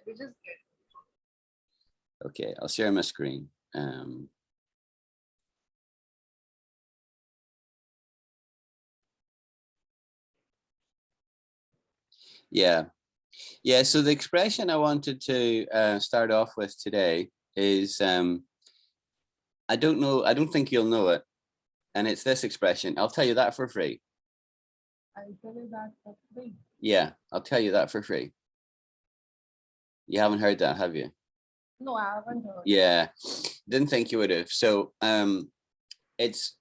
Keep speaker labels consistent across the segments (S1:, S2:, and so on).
S1: we just get.
S2: Okay, I'll share my screen. Yeah. So the expression I wanted to start off with today is, I don't think you'll know it. And it's this expression. I'll tell you that for free.
S1: I'll tell you that for free.
S2: Yeah, I'll tell you that for free. You haven't heard that, have you?
S1: No, I haven't heard.
S2: Yeah, didn't think you would have. So it's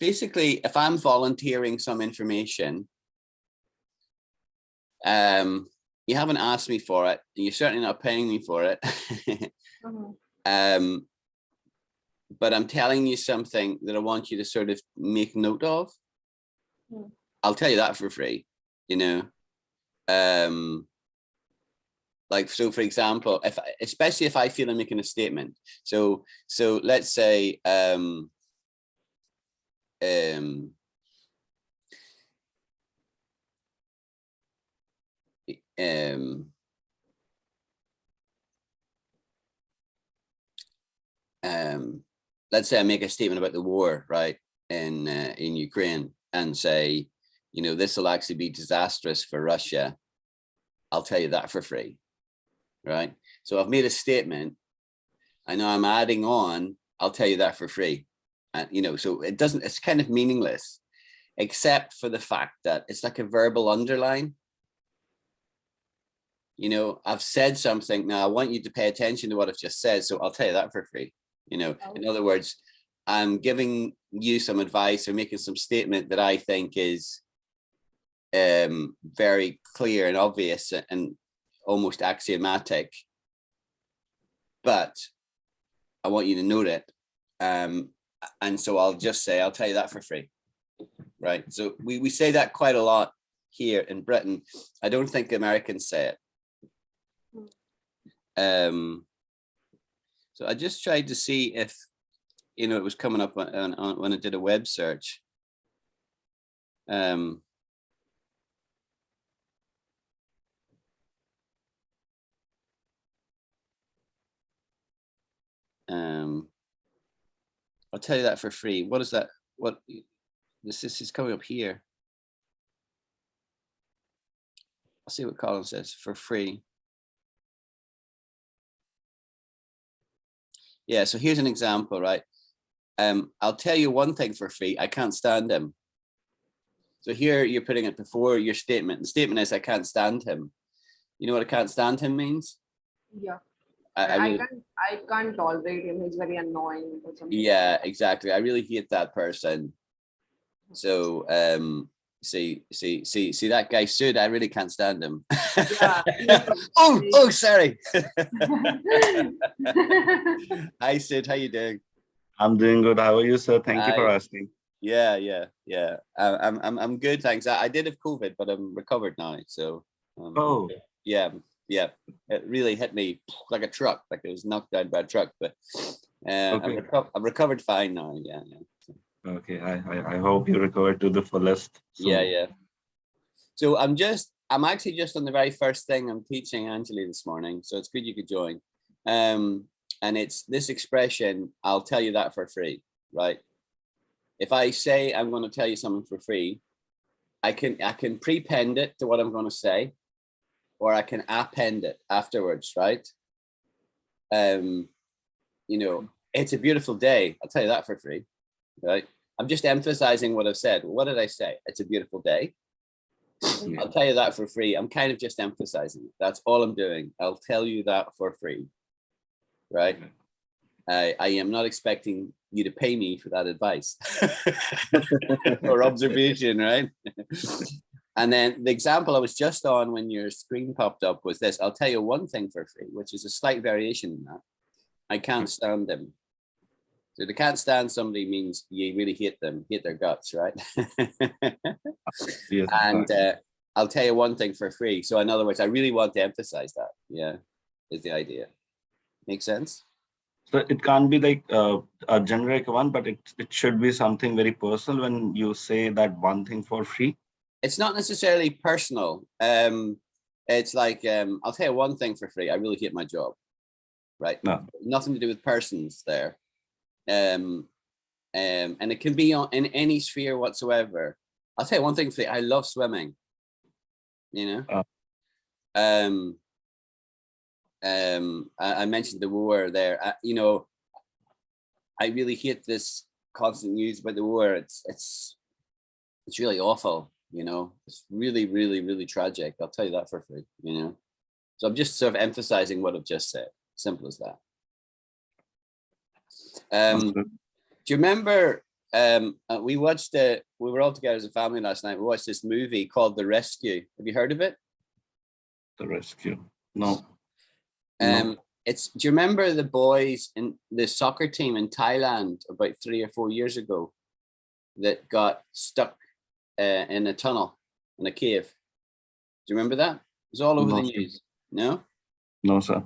S2: basically, if I'm volunteering some information, you haven't asked me for it, and you're certainly not paying me for it. But I'm telling you something that I want you to sort of make note of. I'll tell you that for free, you know. Like, so for example, especially if I feel I'm making a statement. So let's say let's say I make a statement about the war, right, in Ukraine, and say, you know, this will actually be disastrous for Russia. I'll tell you that for free, right? So I've made a statement. I know I'm adding on. I'll tell you that for free, and you know, so it doesn't. It's kind of meaningless, except for the fact that it's like a verbal underline. You know, I've said something. Now I want you to pay attention to what I've just said. So I'll tell you that for free. You know, in other words, I'm giving you some advice or making some statement that I think is very clear and obvious and almost axiomatic, but I want you to note it. And so I'll just say, I'll tell you that for free, right? So we say that quite a lot here in Britain. I don't think Americans say it. So I just tried to see if, you know, it was coming up on when I did a web search. I'll tell you that for free. What is that? What this is coming up here. I'll see what Colin says. For free. Yeah, so here's an example, right? I'll tell you one thing for free. I can't stand him. So here you're putting it before your statement. The statement is, I can't stand him. You know what I can't stand him means?
S1: Yeah.
S2: I
S1: can't tolerate him. He's very annoying or something.
S2: Yeah, exactly. I really hate that person. So see that guy Sid, I really can't stand him.
S1: Yeah.
S2: oh, sorry. Hi Sid, how you doing?
S3: I'm doing good. How are you, sir? Thank you for asking.
S2: Yeah. I'm good, thanks. I did have COVID, but I'm recovered now. So yeah. It really hit me like a truck, like it was knocked down by a truck. But I'm recovered fine now. Yeah.
S3: Okay, I hope you recovered to the fullest. So.
S2: Yeah. So I'm actually just on the very first thing I'm teaching Angeli this morning. So it's good you could join. And it's this expression, I'll tell you that for free, right? If I say I'm going to tell you something for free, I can prepend it to what I'm going to say, or I can append it afterwards, right? You know, it's a beautiful day. I'll tell you that for free, right? I'm just emphasizing what I've said. What did I say? It's a beautiful day. I'll tell you that for free. I'm kind of just emphasizing it. That's all I'm doing. I'll tell you that for free, right? I am not expecting you to pay me for that advice or observation, right? And then the example I was just on when your screen popped up was this. I'll tell you one thing for free, which is a slight variation in that. I can't stand them. So to can't stand somebody means you really hate them, hate their guts, right?
S3: Yes,
S2: and I'll tell you one thing for free. So in other words, I really want to emphasize that. Yeah, is the idea. Make sense?
S3: So it can't be like a generic one, but it should be something very personal when you say that one thing for free.
S2: It's not necessarily personal. It's like, I'll tell you one thing for free. I really hate my job, right?
S3: No.
S2: Nothing to do with persons there. And it can be in any sphere whatsoever. I'll tell you one thing for free. I love swimming, you know? I mentioned the war there. You know, I really hate this constant news about the war. It's really awful, you know. It's really, really, really tragic. I'll tell you that for free, you know. So I'm just sort of emphasizing what I've just said. Simple as that. Do you remember we watched we were all together as a family last night. We watched this movie called The Rescue. Have you heard of it?
S3: The Rescue. No.
S2: Do you remember the boys in the soccer team in Thailand about 3 or 4 years ago that got stuck in a tunnel in a cave? Do you remember that? It was all over the news. No?
S3: No, sir.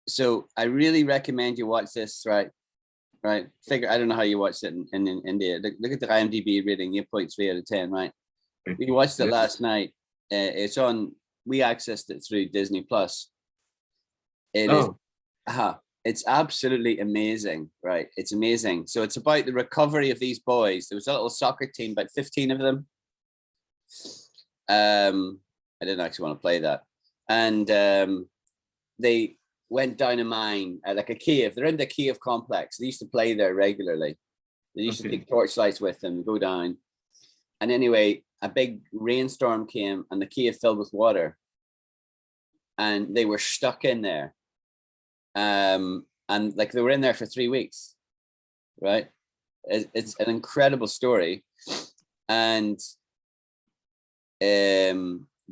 S2: So I really recommend you watch this, right? Figure, I don't know how you watched it in India. Look at the IMDb rating, 8.3 out of 10, right? We watched it last night. It's on, we accessed it through Disney Plus. It's absolutely amazing, right? It's amazing. So it's about the recovery of these boys. There was a little soccer team, about 15 of them. I didn't actually want to play that. And they went down a mine, like a cave. They're in the cave complex. They used to play there regularly. They used to take torchlights with them, go down. And anyway, a big rainstorm came and the cave filled with water. And they were stuck in there. And like they were in there for 3 weeks, right? It's an incredible story. And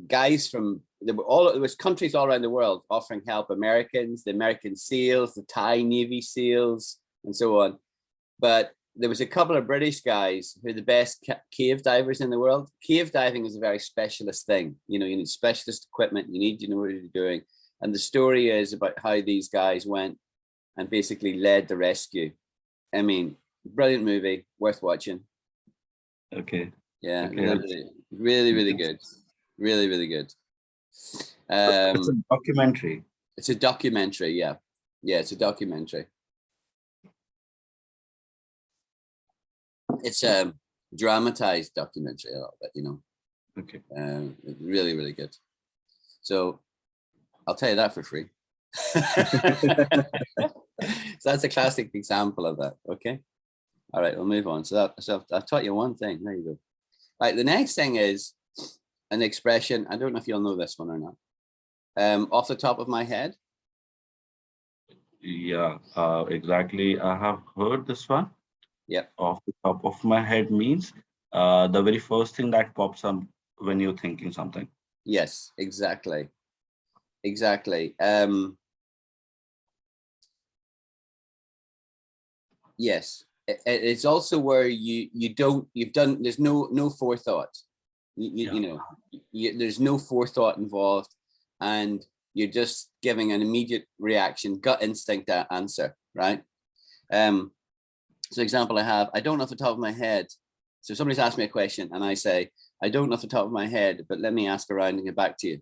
S2: guys from there was countries all around the world offering help. Americans, the American SEALs, the Thai Navy SEALs, and so on. But there was a couple of British guys who are the best cave divers in the world. Cave diving is a very specialist thing. You know, you need specialist equipment. You need to know what you're doing. And the story is about how these guys went and basically led the rescue. I mean, brilliant movie, worth watching.
S3: Okay.
S2: Yeah,
S3: Okay.
S2: really, really good. Really, really good.
S3: It's a documentary.
S2: It's a documentary, yeah. Yeah, it's a documentary. It's a dramatized documentary a little bit, you know.
S3: Okay.
S2: Really, really good. So I'll tell you that for free. So that's a classic example of that. Okay. All right, we'll move on. So I've taught you one thing. There you go. Right, the next thing is an expression. I don't know if you'll know this one or not. Off the top of my head.
S3: Yeah, exactly. I have heard this one.
S2: Yeah.
S3: Off the top of my head means the very first thing that pops up when you're thinking something.
S2: Yes, exactly. Exactly. Yes, it's also where there's no forethought. You know, there's no forethought involved, and you're just giving an immediate reaction, gut instinct answer, right? So example I don't know off the top of my head. So somebody's asked me a question and I say, I don't know off the top of my head, but let me ask around and get back to you.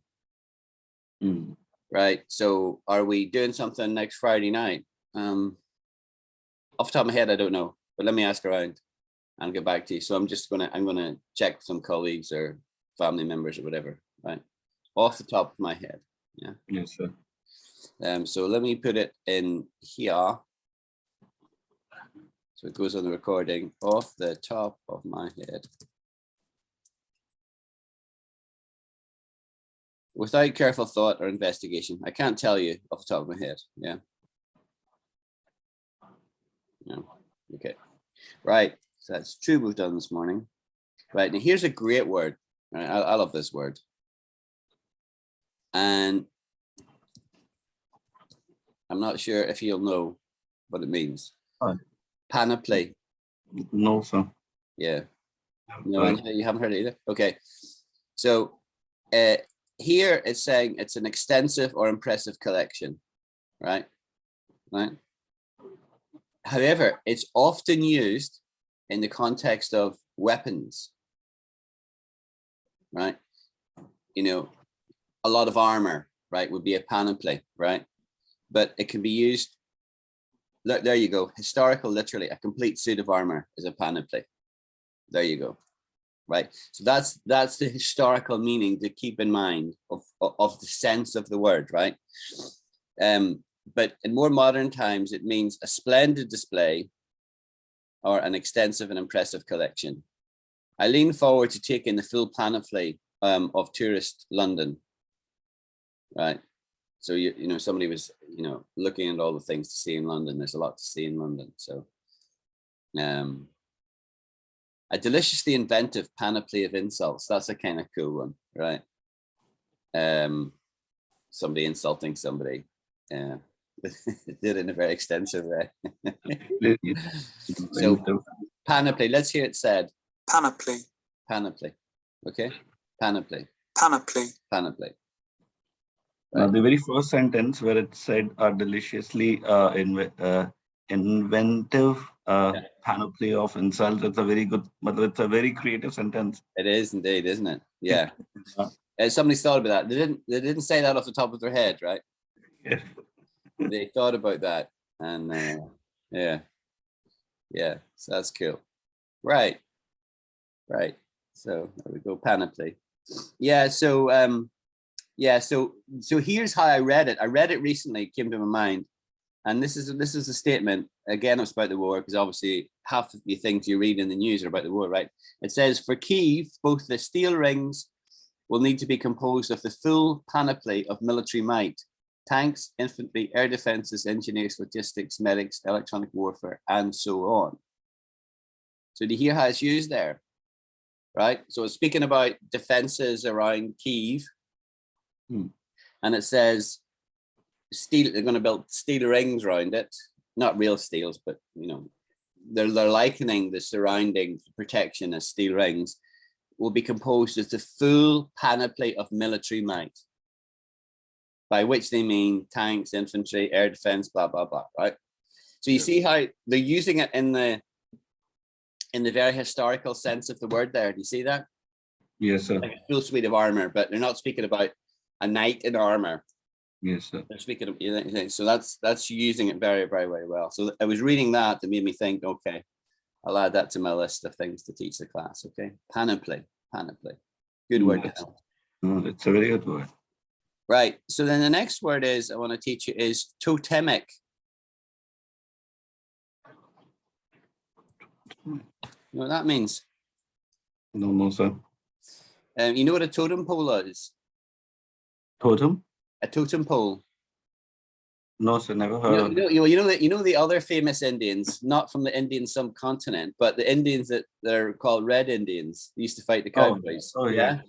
S3: Mm.
S2: Right. So are we doing something next Friday night? Off the top of my head, I don't know, but let me ask around and get back to you. So I'm gonna check some colleagues or family members or whatever, right? Off the top of my head. Yeah.
S3: Yes, sir.
S2: So let me put it in here. So it goes on the recording off the top of my head. Without careful thought or investigation. I can't tell you off the top of my head. Yeah. Yeah. Okay. Right. So that's 2 we've done this morning. Right. Now here's a great word. Right? I love this word. And I'm not sure if you'll know what it means. Panoply.
S3: No, sir.
S2: Yeah. No, you haven't heard it either. Okay. So here it's saying it's an extensive or impressive collection, right? Right. However, it's often used in the context of weapons, right? You know, a lot of armor, right, would be a panoply, right? But it can be used, look, there you go, historical, literally, a complete suit of armor is a panoply. There you go, right? So that's the historical meaning to keep in mind of the sense of the word, right? But in more modern times, it means a splendid display or an extensive and impressive collection. I lean forward to taking the full panoply of tourist London, right? So, you know, somebody was, you know, looking at all the things to see in London. There's a lot to see in London. So a deliciously inventive panoply of insults. That's a kind of cool one, right? Somebody insulting somebody. Did it in a very extensive way. So panoply, let's hear it said.
S4: Panoply.
S2: Panoply. Okay. Panoply.
S4: Panoply.
S2: Panoply.
S3: Now, the very first sentence where it said deliciously inventive panoply of insults, it's a very good, but it's a very creative sentence.
S2: It is indeed, isn't it? Yeah. Somebody's thought about that. They didn't say that off the top of their head, right?
S3: Yes.
S2: They thought about that, and yeah. So that's cool. Right. So there we go. Panoply. Yeah. So So here's how I read it. I read it recently. It came to my mind, and this is a statement. Again, it's about the war, because obviously half of the things you read in the news are about the war, right? It says, for Kyiv, both the steel rings will need to be composed of the full panoply of military might: tanks, infantry, air defenses, engineers, logistics, medics, electronic warfare, and so on. So do you hear how it's used there? Right? So it's speaking about defenses around Kyiv. And it says steel, they're going to build steel rings around it, not real steels, but you know, they're likening the surrounding protection as steel rings will be composed as the full panoply of military might, by which they mean tanks, infantry, air defense, blah blah blah, right? So you see how they're using it in the very historical sense of the word there. Do you see that?
S3: Yes, sir.
S2: Like a full suite of armor, but they're not speaking about a knight in armor.
S3: Yes, sir.
S2: They're speaking of, so that's using it very, very, very well. So I was reading that made me think, okay, I'll add that to my list of things to teach the class. Okay, panoply. Good word.
S3: Yes. It's a very good word.
S2: Right. So then the next word is I want to teach you is totemic. You know what that means?
S3: No, sir.
S2: You know what a totem pole is?
S3: Totem?
S2: A totem pole.
S3: No, sir. Never heard of it.
S2: You know the other famous Indians, not from the Indian subcontinent, but the Indians that they're called Red Indians. They used to fight the cowboys.
S3: Oh, yeah.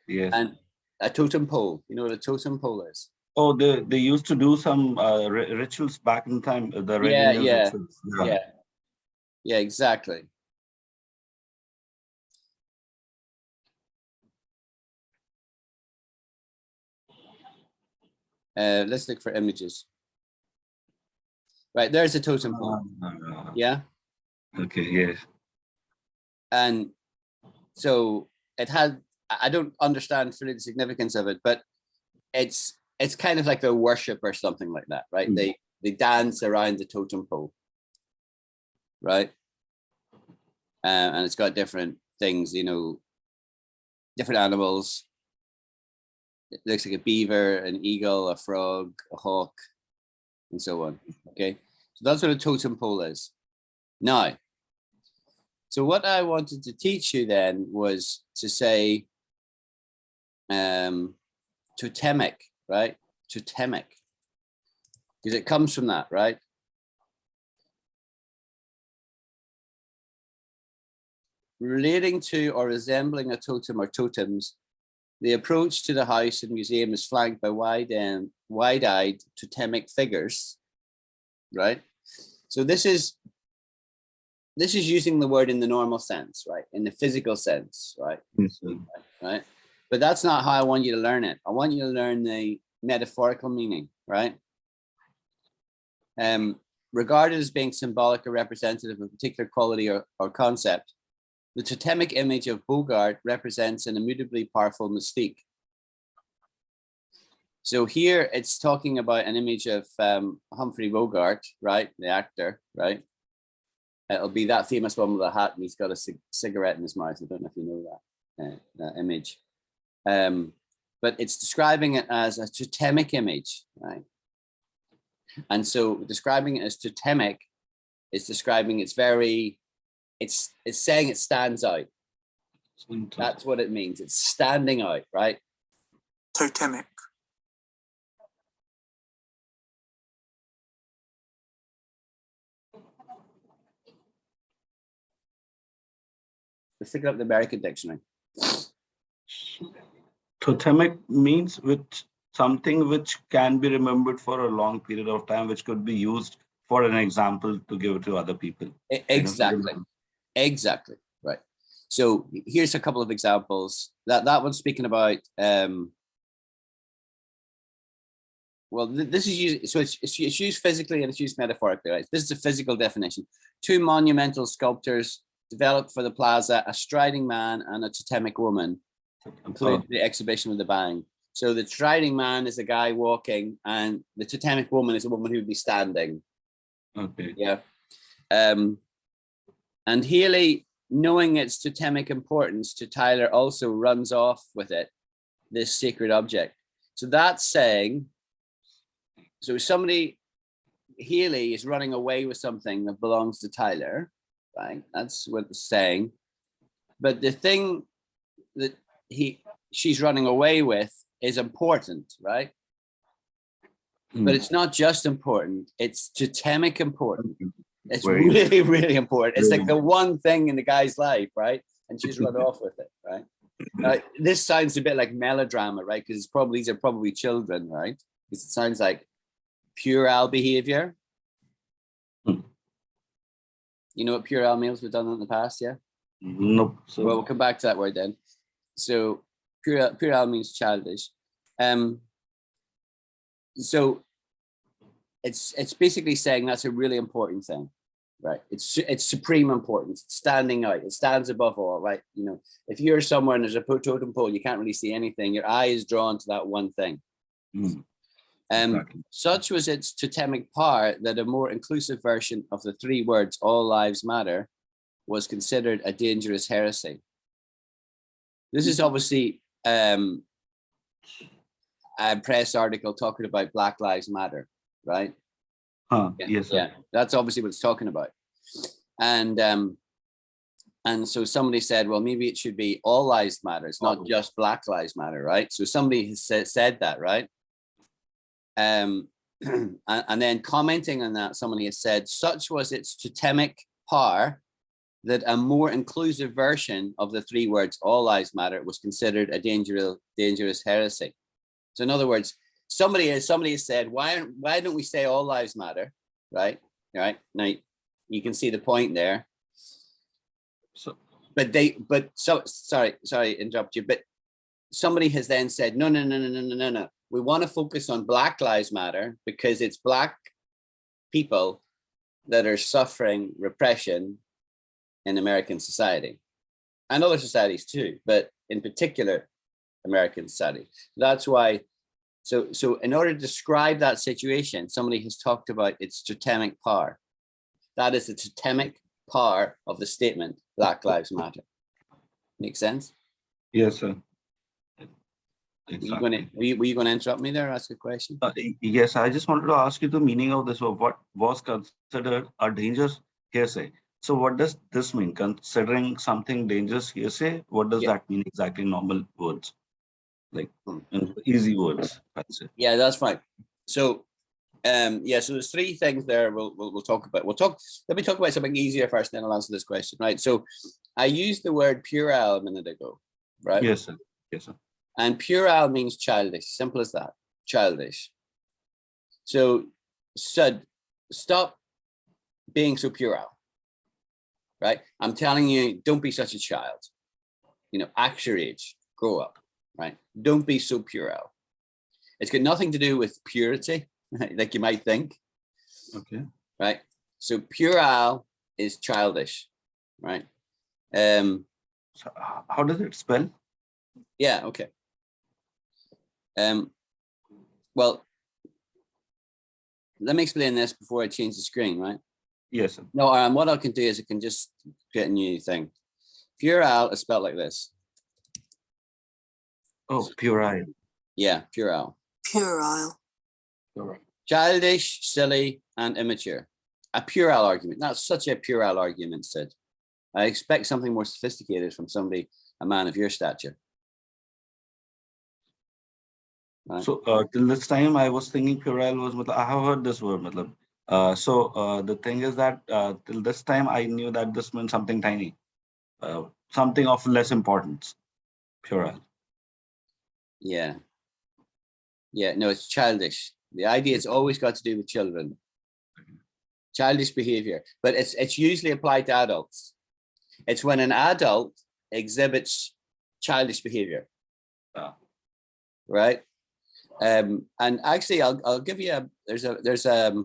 S3: Yes.
S2: And a totem pole. You know what a totem pole is?
S3: Oh, they used to do some rituals back in time. The Red Indians rituals.
S2: Yeah, exactly. Let's look for images. Right, there's a totem pole. Yeah.
S3: Okay. Yes.
S2: And so it had, I don't understand fully the significance of it, but it's kind of like their worship or something like that, right?
S3: Mm.
S2: They dance around the totem pole, right? And it's got different things, you know, different animals. It looks like a beaver, an eagle, a frog, a hawk, and so on. Okay, so that's what a totem pole is. Now, so what I wanted to teach you then was to say totemic, right? Totemic, because it comes from that, right? Relating to or resembling a totem or totems, the approach to the house and museum is flanked by wide-eyed totemic figures, right? So this is using the word in the normal sense, right? In the physical sense, right?
S3: Yes, sir.
S2: Right. But that's not how I want you to learn it. I want you to learn the metaphorical meaning, right? Regarded as being symbolic or representative of a particular quality or concept, the totemic image of Bogart represents an immutably powerful mystique. So here it's talking about an image of Humphrey Bogart, right? The actor, right? It'll be that famous one with a hat and he's got a cigarette in his mouth. I don't know if you know that image. But it's describing it as a totemic image, right? And so describing it as totemic is describing it's saying it stands out. That's what it means. It's standing out, right?
S4: Totemic.
S2: Let's look up the American dictionary.
S3: Totemic means something which can be remembered for a long period of time, which could be used for an example to give to other people.
S2: Exactly. Exactly. Right. So here's a couple of examples. That one's speaking about well, this is used, so it's used physically and it's used metaphorically, right? This is a physical definition. Two monumental sculptures developed for the plaza, a striding man and a totemic woman, include the exhibition with the bang. So the striding man is a guy walking and the totemic woman is a woman who would be standing.
S3: Okay.
S2: Yeah. And Healy, knowing its totemic importance to Tyler, also runs off with it, this sacred object. So that's saying, so Healy is running away with something that belongs to Tyler, right? That's what it's saying. But the thing that she's running away with is important, right? But it's not just important, it's totemic important. It's really, really important. It's like the one thing in the guy's life, right? And she's run off with it, right? This sounds a bit like melodrama, right? Because these are probably children, right? Because it sounds like puerile behavior. You know what puerile means? We've done that in the past, yeah?
S3: Nope. So
S2: well, we'll come back to that word then. So puerile means childish. So it's basically saying that's a really important thing, right? It's supreme importance. It's standing out. It stands above all, right? You know, if you're somewhere and there's a totem pole, you can't really see anything. Your eye is drawn to that one thing.
S3: Exactly.
S2: Such was its totemic power that a more inclusive version of the three words "all lives matter" was considered a dangerous heresy. This is obviously a press article talking about Black Lives Matter, right?
S3: Yes, sir.
S2: Yeah, that's obviously what it's talking about. And so somebody said, well, maybe it should be all lives matter. It's not just Black Lives Matter, right? So somebody has said that, right? And then commenting on that, somebody has said, such was its totemic power that a more inclusive version of the three words "all lives matter" was considered a dangerous heresy. So in other words, somebody has said, why don't we say all lives matter, right? Right now, you can see the point there.
S3: So,
S2: sorry, interrupt you. But somebody has then said, no. We want to focus on Black Lives Matter because it's Black people that are suffering repression in American society and other societies too, but in particular, American society. That's why. So in order to describe that situation, somebody has talked about its totemic power. That is the totemic power of the statement, Black Lives Matter. Make sense?
S3: yes, sir.
S2: Exactly. Were you going to interrupt me there or ask a question?
S3: Yes, I just wanted to ask you the meaning of this. What was considered a dangerous hearsay? So what does this mean? Considering something dangerous hearsay, what does that mean exactly in normal words? Like in easy words, I'd say.
S2: Yeah, that's fine. So so there's three things there we'll talk about. Let me talk about something easier first, then I'll answer this question, right? So I used the word puerile a minute ago, right?
S3: Yes, sir. Yes, sir.
S2: And puerile means childish, simple as that, childish. So stop being so puerile, right? I'm telling you, don't be such a child. You know, act your age, grow up, right? Don't be so puerile. It's got nothing to do with purity, like you might think.
S3: Okay.
S2: Right? So puerile is childish, right?
S3: So how does it spell?
S2: Yeah, okay. Well, let me explain this before I change the screen, right?
S3: Yes, sir.
S2: No, what I can do is I can just create a new thing. Puerile is spelled like this.
S3: Oh, puerile.
S2: Yeah, puerile.
S4: Puerile.
S3: Puerile.
S2: Childish, silly, and immature. A puerile argument. That's such a puerile argument, Sid. I expect something more sophisticated from somebody, a man of your stature. Right.
S3: So till this time, I was thinking puerile was. I have heard this word. So the thing is that till this time, I knew that this meant something tiny, something of less importance. Puerile.
S2: Yeah. Yeah, no, it's childish. The idea it's always got to do with children. Childish behavior, but it's usually applied to adults. It's when an adult exhibits childish behavior. Right? And actually I'll give you there's a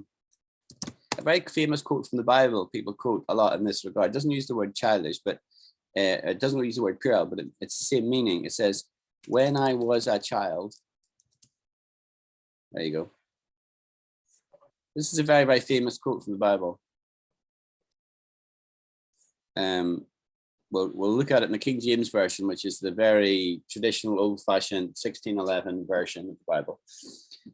S2: very famous quote from the Bible people quote a lot in this regard. It doesn't use the word childish, but it doesn't use the word puerile, but it's the same meaning. It says, when I was a child. There you go. This is a very, very famous quote from the Bible. We'll look at it in the King James Version, which is the very traditional, old-fashioned 1611 version of the Bible.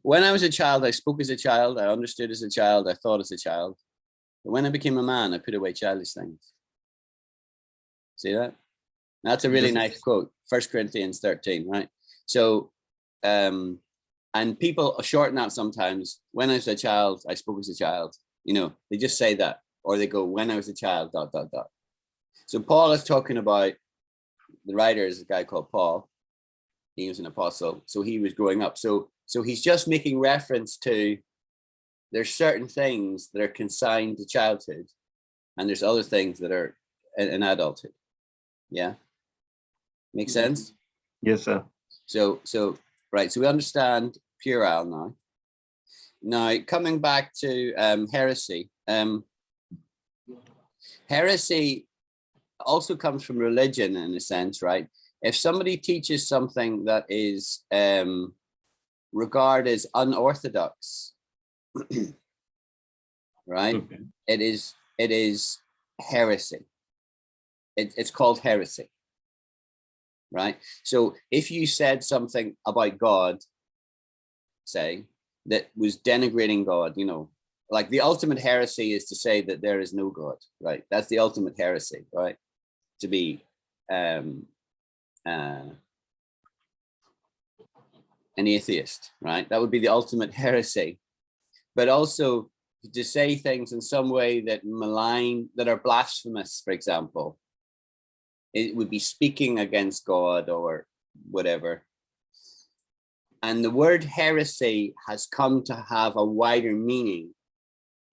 S2: When I was a child, I spoke as a child, I understood as a child, I thought as a child. But when I became a man, I put away childish things. See that? That's a really nice quote, 1 Corinthians 13, right? So, and people shorten that sometimes. When I was a child, I spoke as a child. You know, they just say that, or they go, when I was a child, ... So Paul is talking about, the writer is a guy called Paul. He was an apostle, so he was growing up. So he's just making reference to, there's certain things that are consigned to childhood, and there's other things that are in adulthood. Yeah, make sense?
S3: Yes, sir.
S2: So right, so we understand puerile now. Now coming back to heresy. Heresy also comes from religion in a sense, right? If somebody teaches something that is regarded as unorthodox, right?
S3: Okay.
S2: It is heresy. It's called heresy, right? So if you said something about God, say, that was denigrating God, you know, like the ultimate heresy is to say that there is no God, right? That's the ultimate heresy, right? To be an atheist, right? That would be the ultimate heresy. But also to say things in some way that malign, that are blasphemous, for example, it would be speaking against God or whatever. And the word heresy has come to have a wider meaning.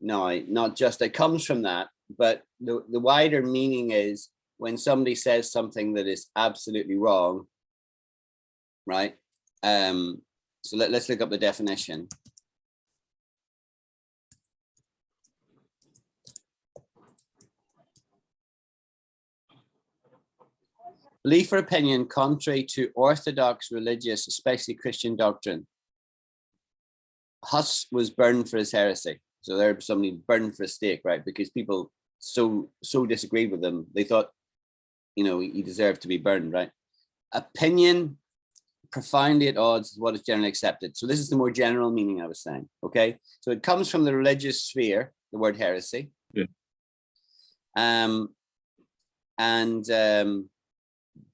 S2: No, not just, it comes from that, but the wider meaning is when somebody says something that is absolutely wrong, right? So let's look up the definition. Belief or opinion contrary to orthodox religious, especially Christian doctrine. Huss was burned for his heresy. So there was somebody burned for a stake, right? Because people so disagreed with him. They thought, you know, he deserved to be burned, right? Opinion, profoundly at odds with what is generally accepted. So this is the more general meaning I was saying, okay? So it comes from the religious sphere, the word heresy.
S3: Yeah.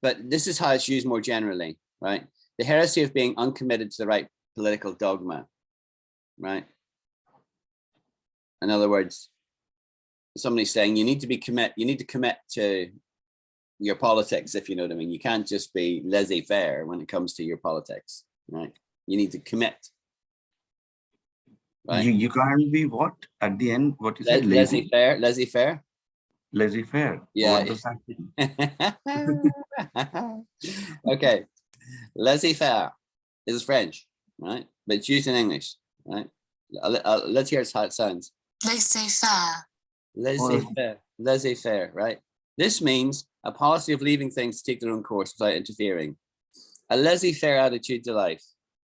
S2: But this is how it's used more generally, right? The heresy of being uncommitted to the right political dogma, right? In other words, somebody's saying you need to commit to your politics, if you know what I mean. You can't just be laissez-faire when it comes to your politics, right? You need to commit. Right?
S3: You can't be what? At the end, what you said? Lazy?
S2: Laissez-faire.
S3: Laissez-faire.
S2: Yeah.
S3: What does that mean?
S2: Okay. Laissez-faire is French, right? But it's used in English, right? Let's hear how it sounds.
S4: Laissez-faire.
S2: Laissez-faire, laissez-faire, right? This means a policy of leaving things to take their own course without interfering. A laissez-faire attitude to life.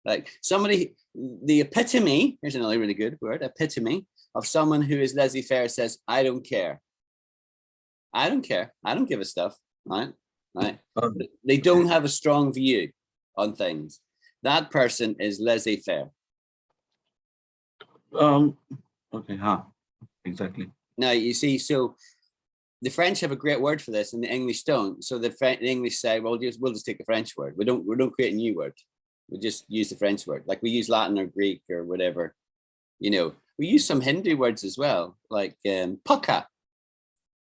S2: Like somebody, the epitome, here's another really good word, epitome of someone who is laissez-faire says, I don't care. I don't care. I don't give a stuff, right? Right? They don't have a strong view on things. That person is laissez-faire.
S3: Okay, exactly.
S2: Now you see, so the French have a great word for this, and the English don't. So the English say, "Well, we'll just take the French word. We don't create a new word. We just use the French word, like we use Latin or Greek or whatever. You know, we use some Hindu words as well, like pukka.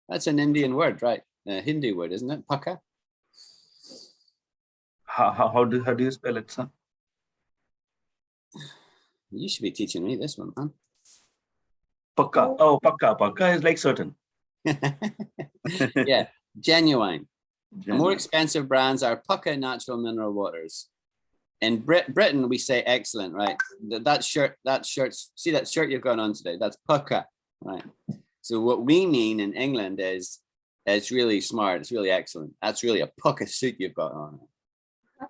S2: That's an Indian word, right? A Hindu word, isn't it? Pukka.
S3: How do you spell it, sir?
S2: You should be teaching me this one, man.
S3: Pukka. Oh, pukka. Pukka is like certain.
S2: Yeah, genuine. The more expensive brands are pukka natural mineral waters. In Britain, we say excellent, right? That shirt, see that shirt you've got on today? That's pukka, right? So what we mean in England is it's really smart, it's really excellent. That's really a pukka suit you've got on.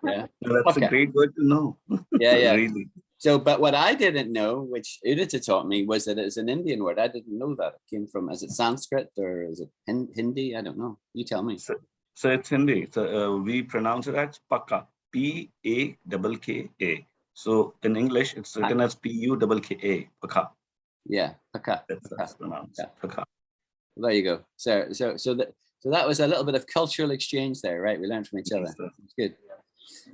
S2: Yeah,
S3: that's a great word to know.
S2: Yeah, yeah.
S3: Really.
S2: So, but what I didn't know, which erudite taught me, was that it's an Indian word. I didn't know that. It came from, is it Sanskrit or is it Hindi? I don't know. You tell me.
S3: So it's Hindi. So we pronounce it as pukka. P-A-K-K-A. So in English, it's written as P-U-K-K-A. Pukka.
S2: Yeah, pukka.
S3: That's pronounced. Yeah. Pukka.
S2: Well, there you go. So that was a little bit of cultural exchange there, right? We learned from each other. It's good.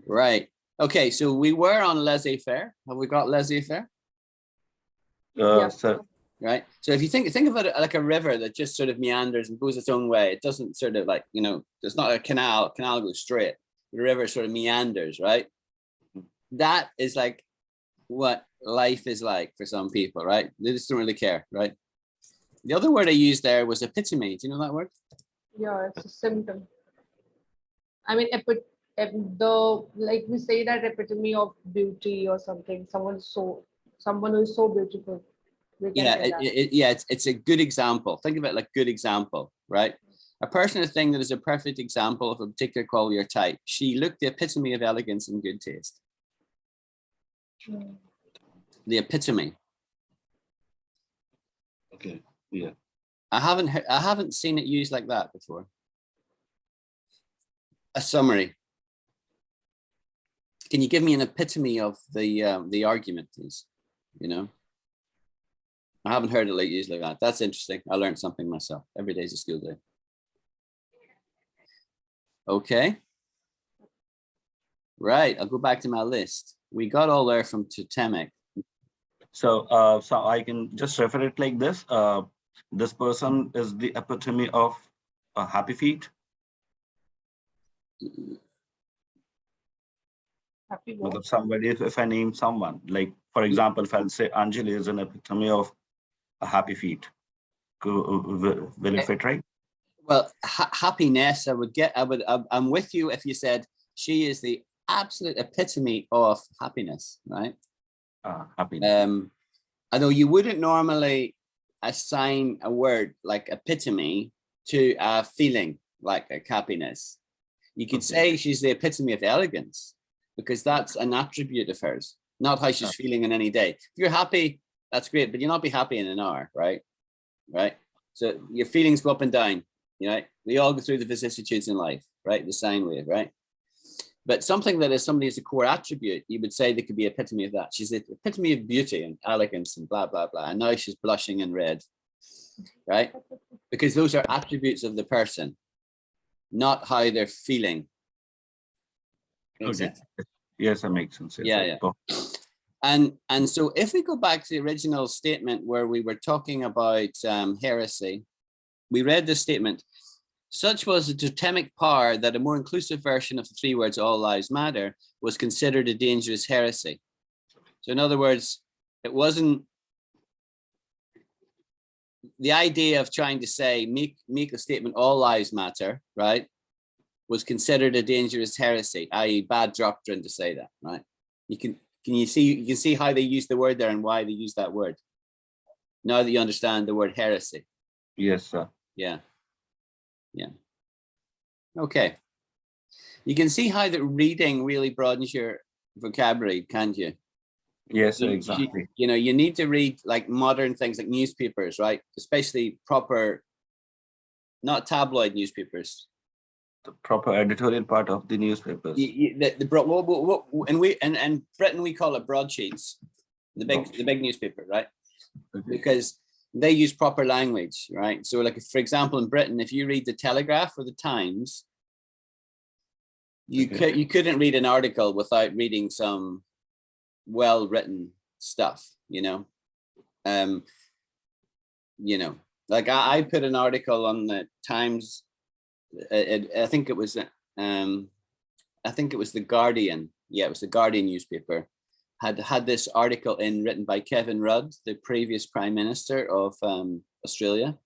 S2: Right. Okay, so we were on laissez-faire. Have we got laissez-faire?
S1: Yeah.
S2: Right. So if you think of it like a river that just sort of meanders and goes its own way, it doesn't sort of like, you know, it's not a canal. Canal goes straight. The river sort of meanders, right? That is like what life is like for some people, right? They just don't really care, right? The other word I used there was epitome. Do you know that word?
S1: Yeah, it's a symptom. I mean, like we say that epitome of beauty or something. Someone who is so beautiful.
S2: Yeah, it's a good example. Think of it like good example, right? A person or thing that is a perfect example of a particular quality or type. She looked the epitome of elegance and good taste. The epitome.
S3: Okay. Yeah.
S2: I haven't seen it used like that before. A summary. Can you give me an epitome of the argument, please? You know, I haven't heard it used like that. That's interesting. I learned something myself. Every day's a school day. Okay. Right. I'll go back to my list. We got all there from totemic.
S3: So I can just refer it like this. This person is the epitome of happy feet.
S1: Happy
S3: Somebody, if I name someone, like for example, if I'll say Anjali is an epitome of a happy feet, will it fit, right?
S2: Well, happiness, I'm with you if you said she is the absolute epitome of happiness, right?
S3: Happiness.
S2: Although you wouldn't normally assign a word like epitome to a feeling like a happiness. You could say she's the epitome of elegance because that's an attribute of hers, not how she's feeling in any day. If you're happy, that's great, but you'll not be happy in an hour, right? Right? So your feelings go up and down, you know, we all go through the vicissitudes in life, right? The sine wave, right? But something that is somebody as a core attribute, you would say they could be epitome of that. She's the epitome of beauty and elegance and blah, blah, blah. And now she's blushing in red, right? Because those are attributes of the person, not how they're feeling. Makes sense?
S3: Yes, that makes sense.
S2: Yeah. And so if we go back to the original statement where we were talking about heresy, we read this statement. Such was the totemic power that a more inclusive version of the three words all lives matter was considered a dangerous heresy. So in other words, it wasn't the idea of trying to say make a statement all lives matter, right, was considered a dangerous heresy, i.e. bad doctrine to say that, right? You can see how they use the word there and why they use that word. Now that you understand the word heresy.
S3: Yes, sir.
S2: Yeah. Yeah. Okay. You can see how the reading really broadens your vocabulary, can't you?
S3: Yes, sir, exactly.
S2: You know, you need to read like modern things like newspapers, right? Especially proper, not tabloid newspapers.
S3: The proper editorial part of the newspapers.
S2: In Britain we call it broadsheets, the big newspaper, right?
S3: Okay.
S2: Because they use proper language, right? So, like for example, in Britain, if you read the Telegraph or the Times, you couldn't read an article without reading some well-written stuff, you know. Like I put an article on the Times. I think it was the Guardian. Yeah, it was the Guardian newspaper. Had this article written by Kevin Rudd, the previous Prime Minister of Australia.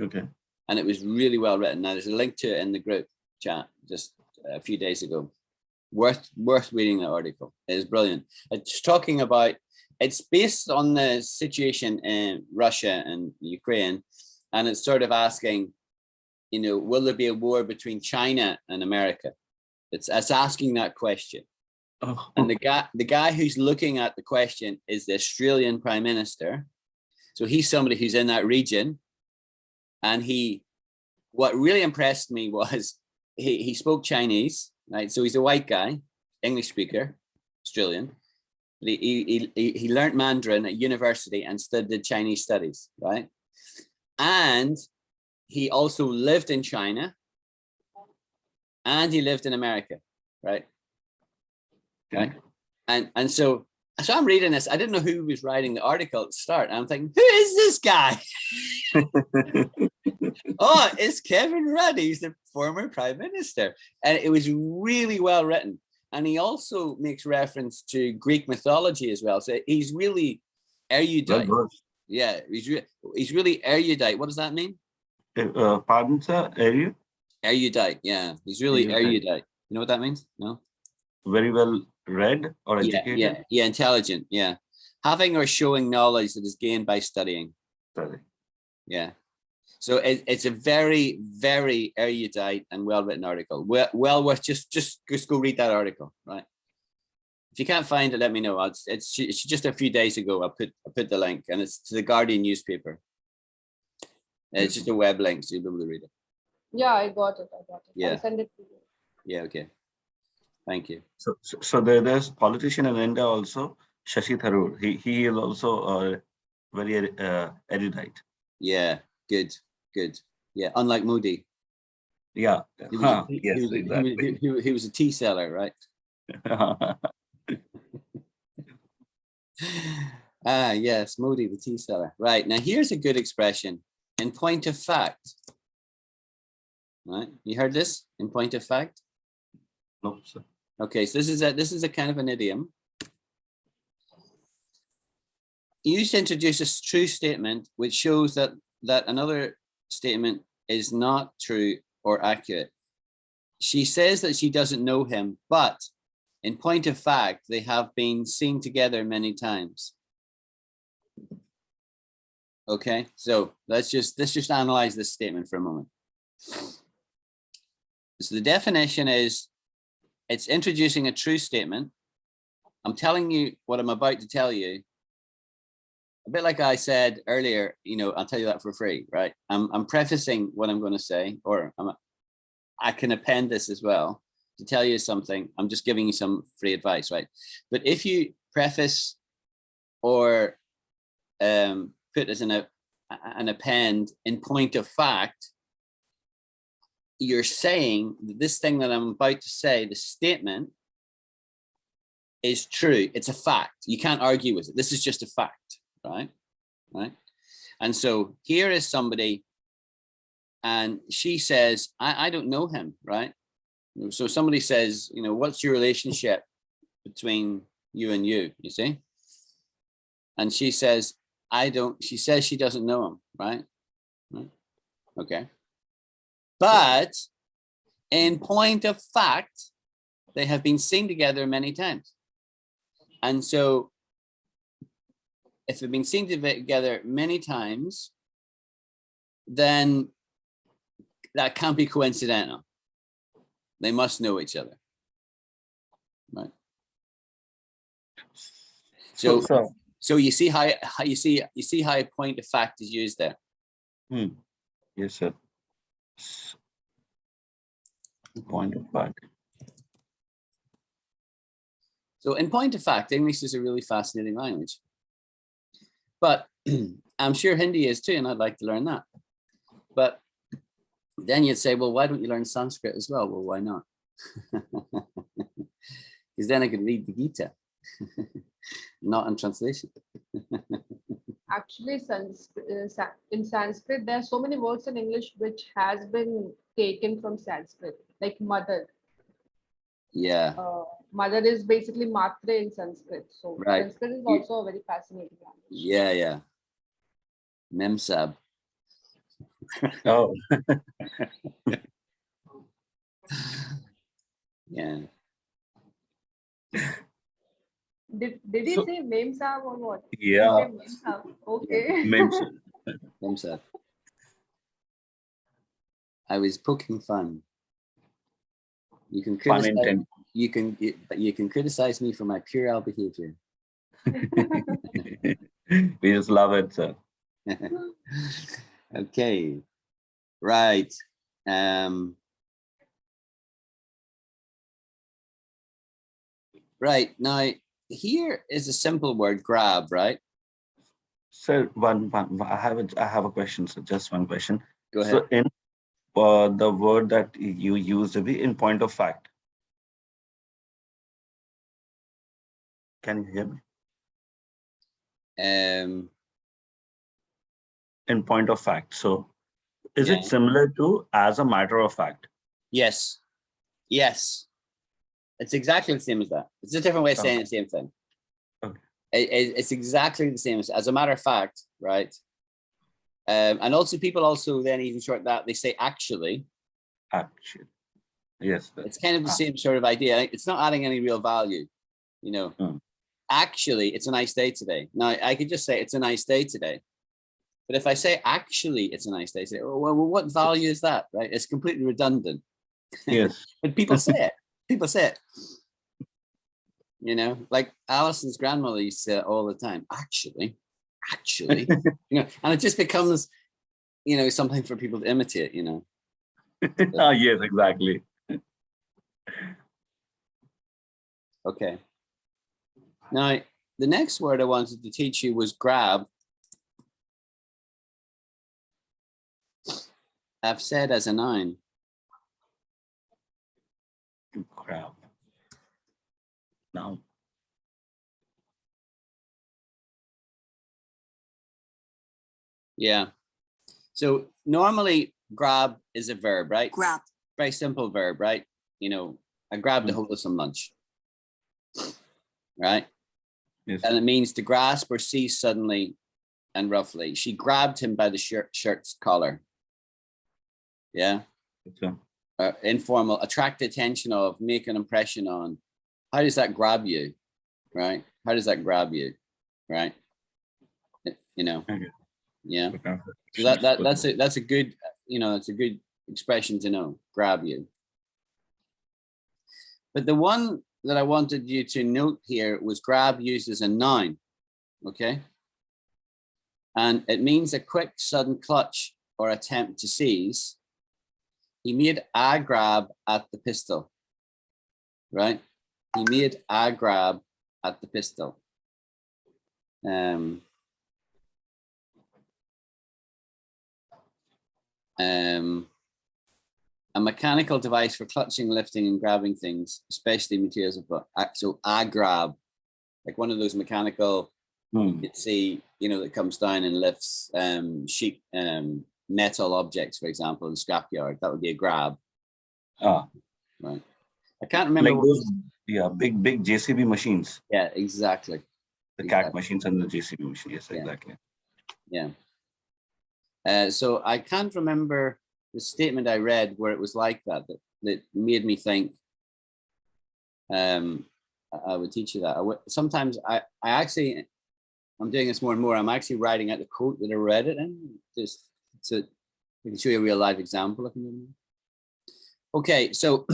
S3: Okay.
S2: And it was really well written. Now there's a link to it in the group chat just a few days ago. Worth reading that article. It is brilliant. It's based on the situation in Russia and Ukraine, and it's sort of asking, you know, will there be a war between China and America? It's asking that question.
S3: Oh.
S2: And the guy who's looking at the question is the Australian Prime Minister. So he's somebody who's in that region. And what really impressed me was he spoke Chinese, right? So he's a white guy, English speaker, Australian. But he learned Mandarin at university and studied Chinese studies, right? And he also lived in China and he lived in America, right? Okay. And so I'm reading this. I didn't know who was writing the article at the start. And I'm thinking, who is this guy? Oh, it's Kevin Rudd. He's the former Prime Minister. And it was really well written. And he also makes reference to Greek mythology as well. So he's really erudite. Yeah, he's really erudite. What does that mean?
S3: Pardon, sir?
S2: Erudite, yeah. He's really erudite. You know what that means? No?
S3: Very well read or educated?
S2: Yeah, intelligent, yeah. Having or showing knowledge that is gained by studying.
S3: Sorry.
S2: Yeah. So it's a very, very erudite and well-written article. Well worth just go read that article, right? If you can't find it, let me know. It's just a few days ago. I put the link, and it's to the Guardian newspaper. It's just a web link, so you'll be able to read it.
S1: Yeah, I got it.
S2: Yeah.
S1: I'll send it to you.
S2: Yeah, okay. Thank you.
S3: So there's politician in India also, Shashi Tharoor. He is also very erudite.
S2: Yeah, good. Yeah, unlike Modi.
S3: Yeah.
S2: He was a tea seller, right? Yes, Modi, the tea seller. Right, now here's a good expression. In point of fact. Right, you heard this? In point of fact?
S3: No, sir.
S2: Okay, so this is a kind of an idiom. Used to introduce a true statement which shows that another statement is not true or accurate. She says that she doesn't know him, but in point of fact, they have been seen together many times. Okay, so let's just analyze this statement for a moment. So the definition is, it's introducing a true statement. I'm telling you what I'm about to tell you. A bit like I said earlier, you know, I'll tell you that for free, right? I'm prefacing what I'm going to say, or I can append this as well to tell you something. I'm just giving you some free advice, right? But if you preface or put as an append in point of fact, you're saying that this thing that I'm about to say, the statement, is true. It's a fact. You can't argue with it. This is just a fact, right? And so here is somebody, and she says, I don't know him, right? So somebody says, you know, what's your relationship between you and you see? And she says, she says she doesn't know him, right? Okay. But In point of fact, they have been seen together many times. And so if they've been seen together many times, then that can't be coincidental. They must know each other. Right. So you see how you see how a point of fact is used there.
S3: Yes, sir. Point of fact.
S2: So in point of fact, English is a really fascinating language. But I'm sure Hindi is too, and I'd like to learn that. But then you'd say, well, why don't you learn Sanskrit as well? Well, why not? Because then I could read the Gita, not in translation.
S1: Actually, in Sanskrit, there are so many words in English which has been taken from Sanskrit, like mother.
S2: Yeah.
S1: Mother is basically matre in Sanskrit. So
S2: Right.
S1: Sanskrit is also a very fascinating language.
S2: Yeah, yeah. Memsab.
S3: Oh.
S2: Yeah.
S1: Did he
S3: So-
S1: say Memsab or what?
S3: Yeah.
S1: Did he say Memsab? Okay.
S2: Memsab. I was poking fun. You can
S3: Pun
S2: criticize.
S3: intended.
S2: You can criticize me for my puerile behavior.
S3: We just love it, sir.
S2: Okay. Right. Right. Now, here is a simple word, grab, right?
S3: Sir, I have a question, sir. Just one question.
S2: Go ahead.
S3: So in the word that you used in point of fact. Can you hear me? In point of fact. So is it similar to as a matter of fact?
S2: Yes. Yes. It's exactly the same as that. It's a different way of saying the same thing.
S3: Okay.
S2: It's exactly the same as a matter of fact, right? And also people also then even short that they say actually.
S3: Actually. Yes. Sir.
S2: It's kind of the same sort of idea. It's not adding any real value, you know. Actually, it's a nice day today. Now I could just say it's a nice day today. But if I say actually it's a nice day today, well, what value is that, right? It's completely redundant.
S3: Yes.
S2: But people say it. People say it. You know, like Alison's grandmother used to say it all the time. Actually, you know, and it just becomes, you know, something for people to imitate, you know.
S3: Yes, exactly.
S2: Okay. Now, the next word I wanted to teach you was grab. I've said as a noun.
S3: Grab. Now.
S2: Yeah. So normally grab is a verb, right?
S4: Grab.
S2: Very simple verb, right? You know, I grabbed a hold of some lunch. Right?
S3: Yes.
S2: And it means to grasp or seize suddenly and roughly. She grabbed him by the shirt's collar. Yeah.
S3: Okay.
S2: Informal, attract the attention of, make an impression on. How does that grab you? Right? How does that grab you? Right? You know.
S3: Okay.
S2: Yeah. So that's a good, you know, it's a good expression to know. Grab you. But the one that I wanted you to note here was grab used as a noun. Okay. And it means a quick, sudden clutch or attempt to seize. He made a grab at the pistol, right? He made a grab at the pistol. A mechanical device for clutching, lifting, and grabbing things, especially materials of so a grab, like one of those mechanical, you'd see, you know, that comes down and lifts sheet metal objects, for example, in scrapyard. That would be a grab. Right. I can't remember
S3: like those, big JCB machines.
S2: Yeah, exactly.
S3: The CAT machines and the JCB machine. Yes, exactly.
S2: Yeah. So I can't remember the statement I read where it was like that that made me think I would teach you that. Sometimes I actually, I'm doing this more and more. I'm actually writing out the quote that I read it in, just so I can show you a real life example of it. Okay, so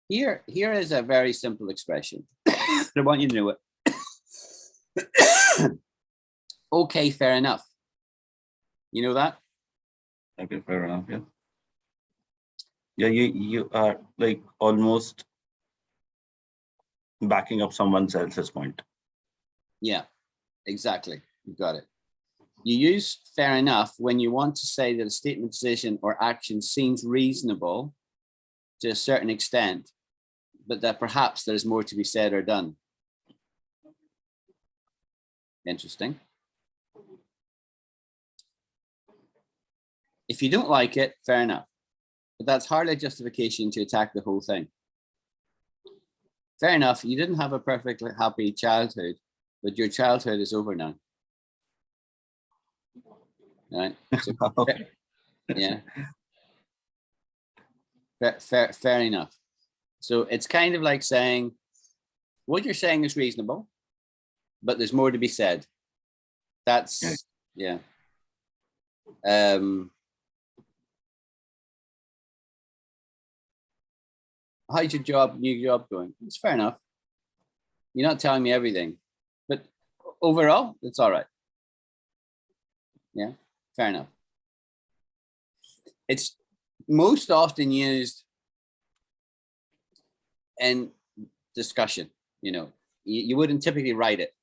S2: here is a very simple expression. I want you to know it. Okay, fair enough. You know that?
S3: Okay, fair enough. Yeah. Yeah, you are like almost backing up someone else's point.
S2: Yeah, exactly. You got it. You use fair enough when you want to say that a statement, decision, or action seems reasonable to a certain extent, but that perhaps there's more to be said or done. Interesting. If you don't like it, fair enough. But that's hardly justification to attack the whole thing. Fair enough, you didn't have a perfectly happy childhood, but your childhood is over now. Right? So, yeah. Fair enough. So it's kind of like saying, what you're saying is reasonable, but there's more to be said. That's, yeah. How's your new job going? It's fair enough. You're not telling me everything, but overall, it's all right. Yeah, fair enough. It's most often used in discussion. You know, you wouldn't typically write it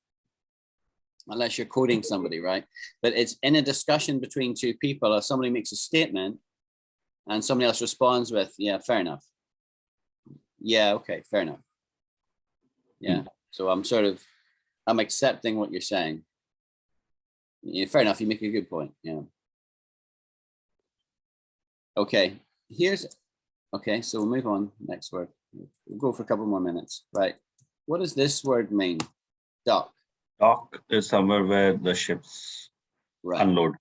S2: unless you're quoting somebody, right? But it's in a discussion between two people. If somebody makes a statement and somebody else responds with, yeah, fair enough. Yeah, okay, fair enough. Yeah, so I'm accepting what you're saying. Yeah, fair enough, you make a good point, yeah. Okay, okay, so we'll move on, next word. We'll go for a couple more minutes, right? What does this word mean? Dock.
S3: Dock is somewhere where the ships unload.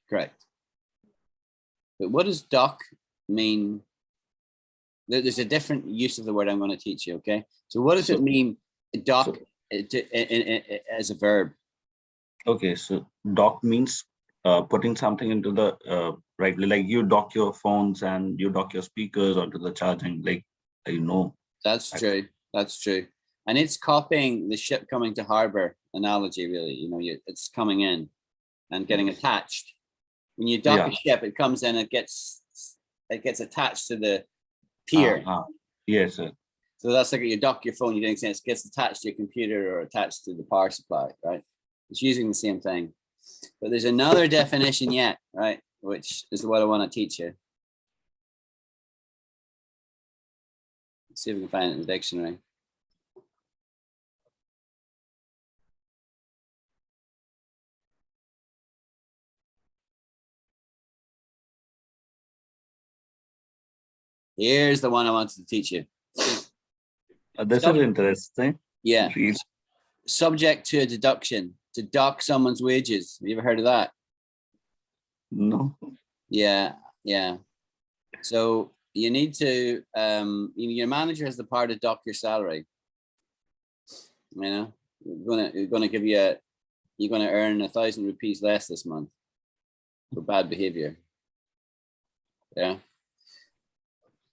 S2: Correct. But what does dock mean? There's a different use of the word I'm going to teach you, okay? So what does it mean, dock, as a verb?
S3: Okay, so dock means putting something into the, right, like you dock your phones and you dock your speakers onto the charging, like, you know.
S2: That's true, that's true. And it's copying the ship coming to harbor analogy, really. You know, it's coming in and getting attached. When you dock a ship, it comes in, it gets attached to the pier.
S3: Yes, sir.
S2: So that's like you dock your phone, you're doing sense, it gets attached to your computer or attached to the power supply, right? It's using the same thing. But there's another definition yet, right? Which is what I want to teach you. Let's see if we can find it in the dictionary. Here's the one I wanted to teach you.
S3: This is interesting.
S2: Yeah. Subject to a deduction, to dock someone's wages. Have you ever heard of that?
S3: No.
S2: Yeah, yeah. So you need to, your manager has the power to dock your salary. You know, you're gonna give you you're gonna earn 1,000 rupees less this month for bad behavior. Yeah.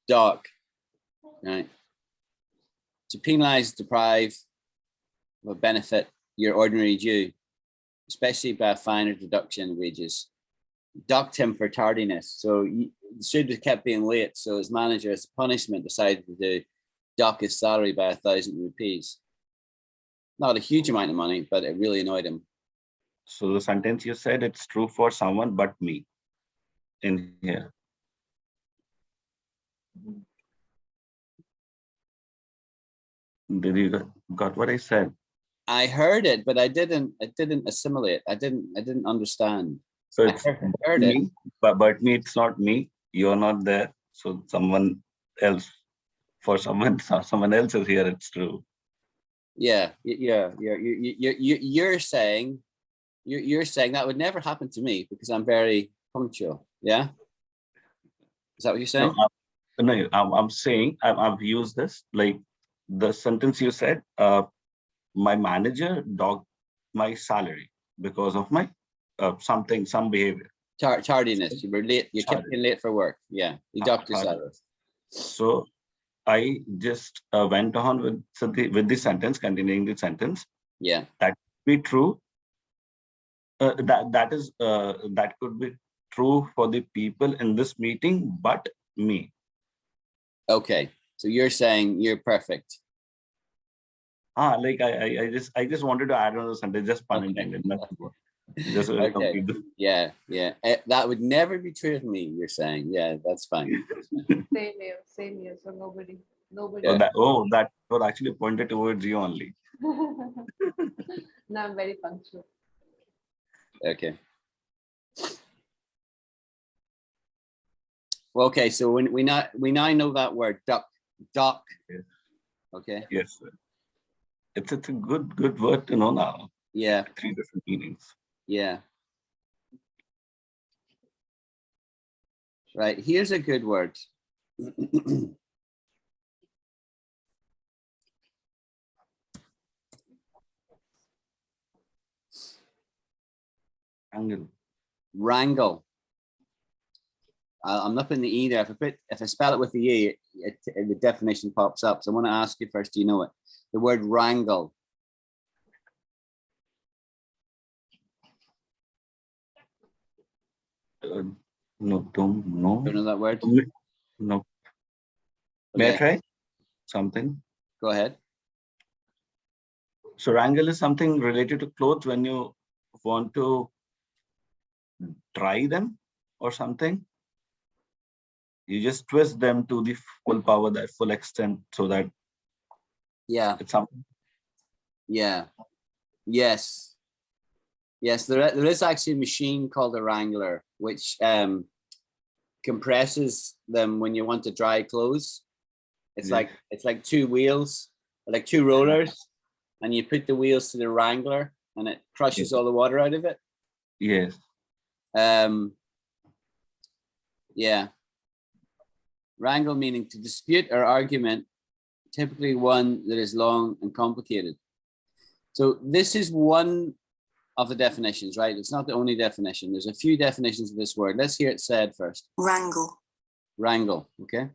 S2: Dock, right? To penalize, deprive of a benefit your ordinary due, especially by a fine or deduction of wages. Docked him for tardiness. So the student kept being late. So his manager, as a punishment, decided to dock his salary by 1,000 rupees. Not a huge amount of money, but it really annoyed him.
S3: So the sentence you said, it's true for someone but me in here. Did you got what I said?
S2: I heard it, but I didn't assimilate. I didn't understand.
S3: So it's
S2: heard
S3: me,
S2: it.
S3: but me, it's not me. You're not there. So someone else, for someone else is here, it's true.
S2: Yeah. You're saying that would never happen to me because I'm very punctual. Yeah. Is that what you're saying?
S3: No, I'm saying I've used this, like the sentence you said, my manager docked my salary because of my some behavior.
S2: Tardiness. You were late. You kept getting late for work. Yeah, you docked your salary.
S3: So I just went on with the sentence, continuing the sentence.
S2: Yeah.
S3: That be true. That could be true for the people in this meeting, but me.
S2: Okay. So you're saying you're perfect.
S3: Like I just wanted to add on the sentence, just pun intended. Nothing more. Just
S2: Okay. Yeah. That would never be true of me. You're saying, yeah, that's fine.
S1: Same here. Same here. So nobody.
S3: Yeah. That was actually pointed towards you only.
S1: No, I'm very punctual.
S2: Okay. Well, okay. So when we now know that word dock.
S3: Yes.
S2: Okay.
S3: Yes, sir. It's a good word to know now.
S2: Yeah.
S3: 3 different meanings.
S2: Yeah. Right. Here's a good word. Wrangle. I'm not putting the E there. If I spell it with the E, the definition pops up. So I want to ask you first, do you know it? The word wrangle.
S3: No, don't know.
S2: Don't know that word?
S3: No. May
S2: Okay.
S3: I try something?
S2: Go ahead.
S3: So wrangle is something related to clothes when you want to dry them or something. You just twist them to the full power, that full extent, so that it's something.
S2: Yeah. Yes. There is actually a machine called a wrangler, which compresses them when you want to dry clothes. It's like 2 wheels, like 2 rollers, and you put the wheels to the wrangler, and it crushes all the water out of it.
S3: Yes.
S2: Yeah. Wrangle meaning to dispute or argument, typically one that is long and complicated. So this is one of the definitions, right? It's not the only definition. There's a few definitions of this word. Let's hear it said first. Wrangle, okay.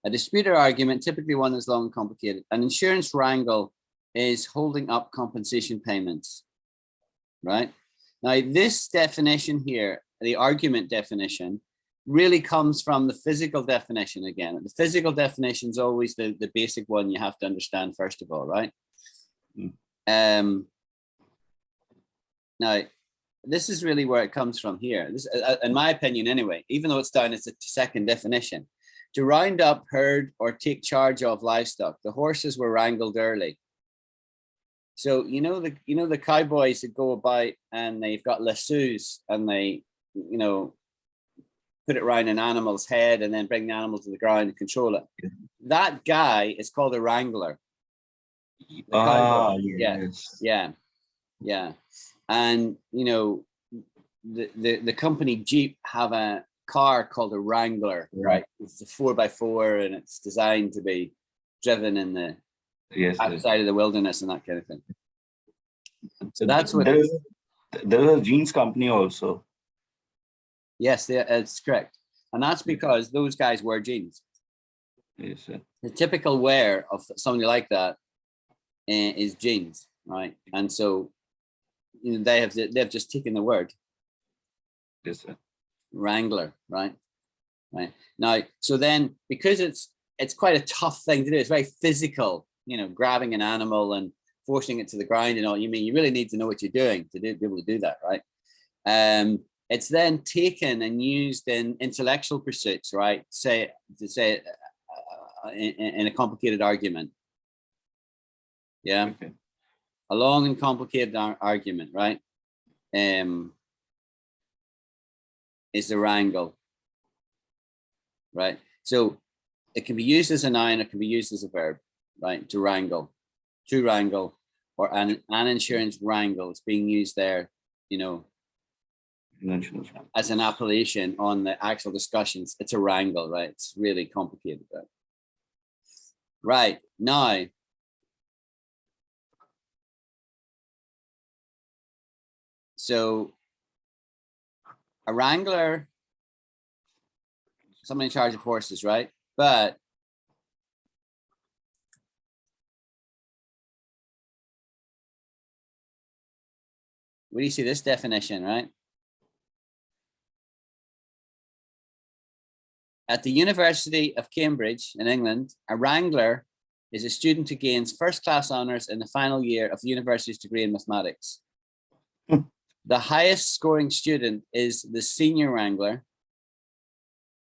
S2: A dispute or argument, typically one that's long and complicated. An insurance wrangle is holding up compensation payments, right? Now, this definition here, the argument definition, really comes from the physical definition again. The physical definition is always the basic one you have to understand first of all, right? Now, this is really where it comes from here. This, in my opinion anyway, even though it's down as a second definition. To round up, herd, or take charge of livestock, the horses were wrangled early. So you know the cowboys that go about and they've got lassos and they, put it around an animal's head and then bring the animal to the ground and control it. That guy is called a wrangler.
S3: Yes.
S2: Yeah. And the company Jeep have a car called a Wrangler, right? It's a 4x4 and it's designed to be driven in the outside of the wilderness and that kind of thing. So that's what
S3: there's a jeans company also.
S2: Yes, it's correct. And that's because those guys wear jeans.
S3: Yes, sir.
S2: The typical wear of somebody like that is jeans, right? And so they've just taken the word.
S3: Yes, sir.
S2: Wrangler, right now. So then, because it's quite a tough thing to do, it's very physical, grabbing an animal and forcing it to the ground and all. You really need to know what you're doing to be able to do that, right? It's then taken and used in intellectual pursuits, right? Say in a complicated argument. Yeah.
S3: Okay.
S2: A long and complicated argument, right? Is the wrangle, right? So it can be used as a noun, it can be used as a verb, right? To wrangle, or an insurance wrangle. It's being used there, as an appellation on the actual discussions. It's a wrangle, right? It's really complicated. Right, now, so a wrangler, someone in charge of horses, right? But where do you see this definition, right? At the University of Cambridge in England, a wrangler is a student who gains first-class honours in the final year of the university's degree in mathematics. The highest scoring student is the senior wrangler.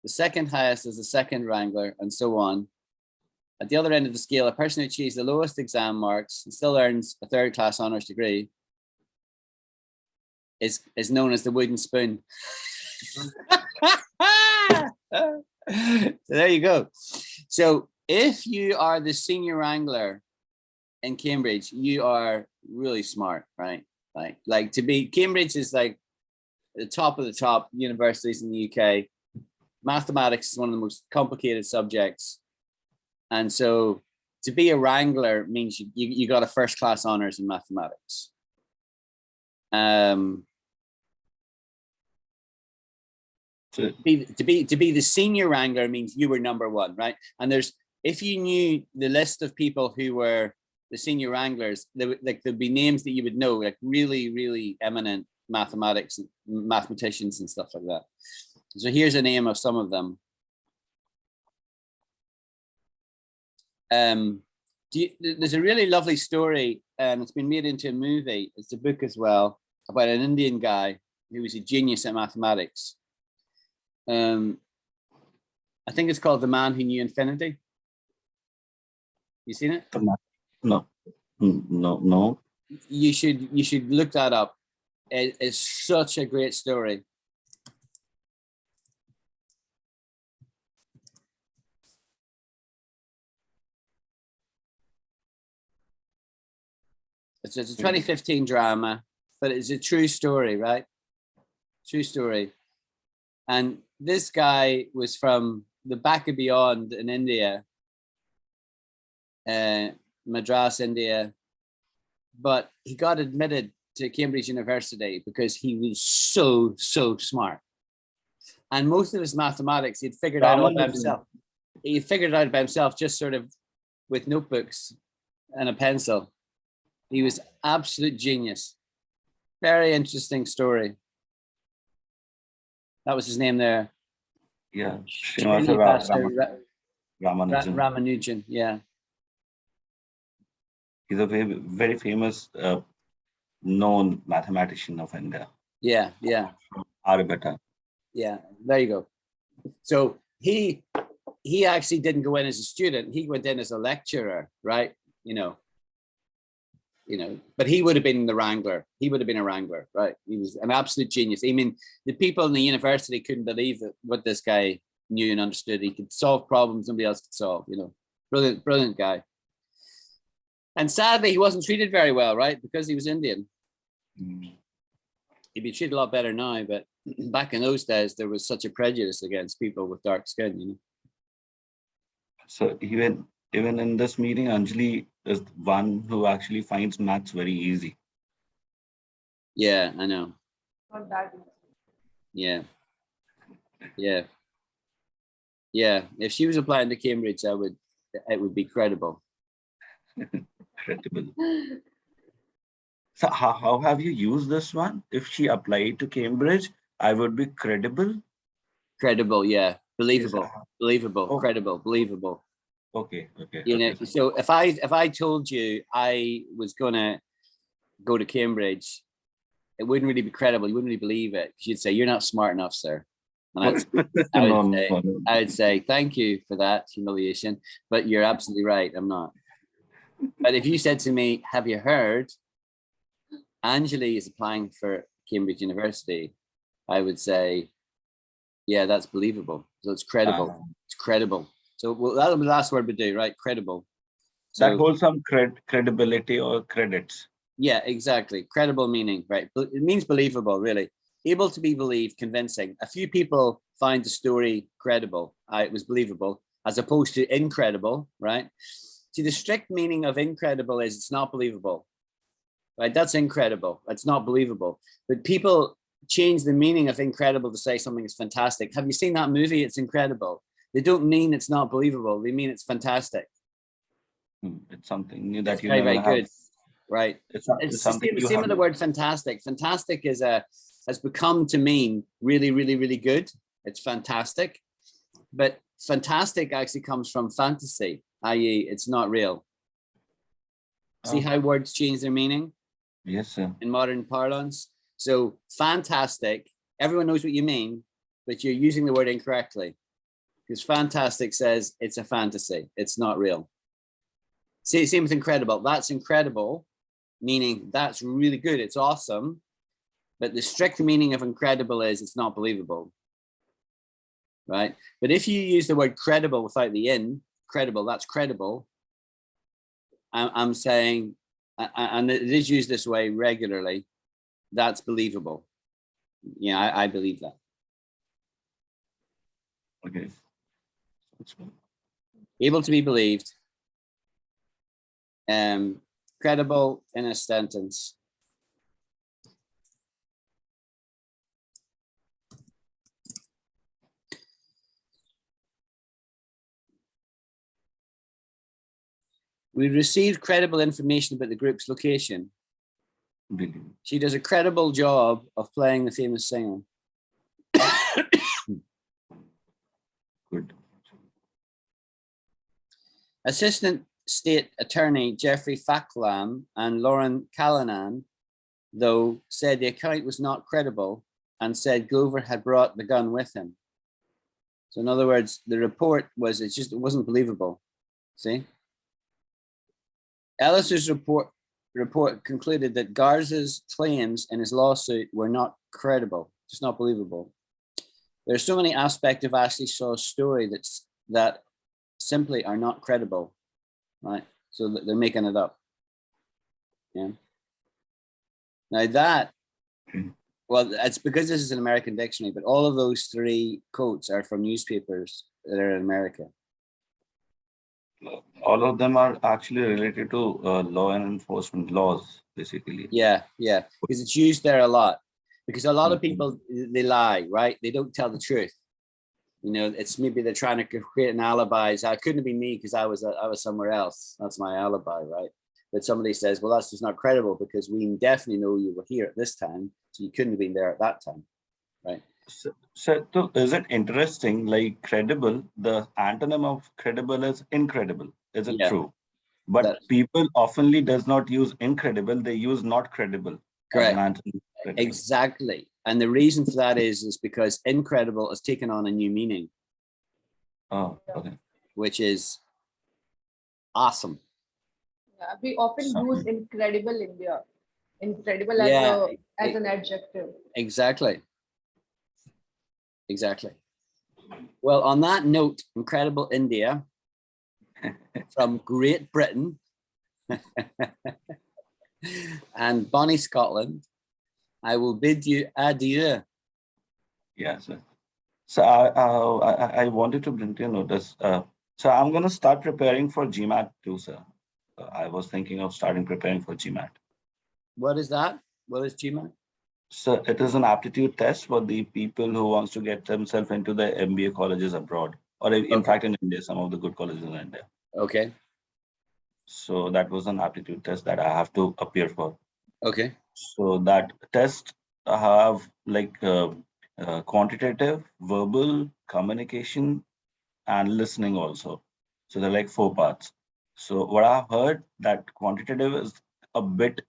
S2: The second highest is the second wrangler, and so on. At the other end of the scale, a person who achieves the lowest exam marks and still earns a third-class honours degree is known as the wooden spoon. So there you go. So if you are the senior wrangler in Cambridge, you are really smart, right? Like to be, Cambridge is like the top of the top universities in the UK. Mathematics is one of the most complicated subjects. And so to be a wrangler means you got a first class honors in mathematics. To be the senior wrangler means you were number one, right? And if you knew the list of people who were the senior wranglers, there'd be names that you would know, like really, really eminent mathematicians and stuff like that. So here's a name of some of them. There's a really lovely story, it's been made into a movie. It's a book as well, about an Indian guy who was a genius at mathematics. I think it's called The Man Who Knew Infinity. You seen it?
S3: No.
S2: You should look that up. It's such a great story. It's a 2015 drama, but it's a true story, right? True story. And this guy was from the back and beyond in India, Madras, India, but he got admitted to Cambridge University because he was so smart. And most of his mathematics he'd figured out all by himself. He figured it out by himself, just sort of with notebooks and a pencil. He was absolute genius. Very interesting story. That was his name there.
S3: Yeah.
S2: Ramanujan, yeah.
S3: He's a very famous known mathematician of India.
S2: Yeah.
S3: Aryabhatta.
S2: Yeah, there you go. So he actually didn't go in as a student. He went in as a lecturer, right? You know, but he would have been the wrangler. He would have been a wrangler, right? He was an absolute genius. I mean, the people in the university couldn't believe what this guy knew and understood. He could solve problems nobody else could solve, you know. Brilliant guy. And sadly, he wasn't treated very well, right? Because he was Indian. He'd be treated a lot better now, but back in those days, there was such a prejudice against people with dark skin, you know.
S3: So even in this meeting, Anjali is one who actually finds maths very easy.
S2: Yeah, I know.
S1: Not that easy.
S2: Yeah. If she was applying to Cambridge, it would be credible.
S3: Credible. So how have you used this one? If she applied to Cambridge, I would be credible.
S2: Credible, yeah. Believable,
S3: Oh.
S2: credible, believable.
S3: Okay.
S2: You know, so if I told you I was gonna go to Cambridge, it wouldn't really be credible. You wouldn't really believe it. You'd say, "You're not smart enough, sir." And I would say, "Thank you for that humiliation, but you're absolutely right. I'm not." But if you said to me, "Have you heard? Anjali is applying for Cambridge University," I would say, "Yeah, that's believable. So it's credible. It's credible." So that was the last word we do, right? Credible. So
S3: that holds some credibility or credits.
S2: Yeah, exactly. Credible meaning, right? It means believable, really. able to be believed, convincing. A few people find the story credible. It was believable, as opposed to incredible, right? See, the strict meaning of incredible is it's not believable, right? That's incredible. It's not believable. But people change the meaning of incredible to say something is fantastic. Have you seen that movie? It's incredible. They don't mean it's not believable. They mean it's fantastic.
S3: It's something new that
S2: It's
S3: you
S2: very,
S3: never
S2: very
S3: have.
S2: good. Right.
S3: It's
S2: It's
S3: something
S2: the
S3: you
S2: same with the
S3: haven't.
S2: word fantastic. Fantastic has become to mean really, really, really good. It's fantastic. But fantastic actually comes from fantasy, i.e., it's not real. See how words change their meaning
S3: Yes, sir.
S2: in modern parlance? So fantastic, everyone knows what you mean, but you're using the word incorrectly. Because fantastic says it's a fantasy. It's not real. See, same with incredible. That's incredible, meaning that's really good. It's awesome. But the strict meaning of incredible is it's not believable. Right? But if you use the word credible without the in, credible, that's credible. I'm saying, and it is used this way regularly, that's believable. Yeah, I believe that.
S3: Okay.
S2: Able to be believed. Credible in a sentence. We received credible information about the group's location.
S3: Brilliant.
S2: She does a credible job of playing the famous singer.
S3: Good.
S2: Assistant State Attorney Jeffrey Facklam and Lauren Callanan, though, said the account was not credible and said Glover had brought the gun with him. So in other words, the report was, it wasn't believable. See? Ellis's report concluded that Garza's claims in his lawsuit were not credible, just not believable. There's so many aspects of Ashley Shaw's story that simply are not credible, right? So they're making it up. Yeah. Now that, well, it's because this is an American dictionary, but all of those three quotes are from newspapers that are in America.
S3: All of them are actually related to law and enforcement laws, basically.
S2: Yeah, because it's used there a lot. Because a lot of people, they lie, right? They don't tell the truth. You know, it's maybe they're trying to create an alibi. So it couldn't have been me because I was somewhere else. That's my alibi, right? But somebody says, well, that's just not credible because we definitely know you were here at this time, so you couldn't have been there at that time, right?
S3: So is it interesting, like credible, the antonym of credible is incredible. Is it true? But people oftenly does not use incredible, they use not credible.
S2: Correct.
S3: As an antonym.
S2: Exactly. And the reason for that is because incredible has taken on a new meaning.
S3: Oh, okay.
S2: Which is awesome.
S1: Yeah, we often use incredible in India. Incredible as an adjective.
S2: Exactly. Exactly. Well, on that note, incredible India from Great Britain and bonnie Scotland, I will bid you adieu.
S3: Yeah, sir. So I wanted to bring to your notice. So I'm going to start preparing for GMAT too, sir. I was thinking of starting preparing for GMAT.
S2: What is that? What is GMAT?
S3: So it is an aptitude test for the people who wants to get themselves into the MBA colleges abroad, or in fact in India, some of the good colleges in India. Okay. So that was an aptitude test that I have to appear for.
S2: Okay.
S3: So that test I have like quantitative, verbal, communication, and listening also. So they're like 4 parts. So what I've heard that quantitative is a bit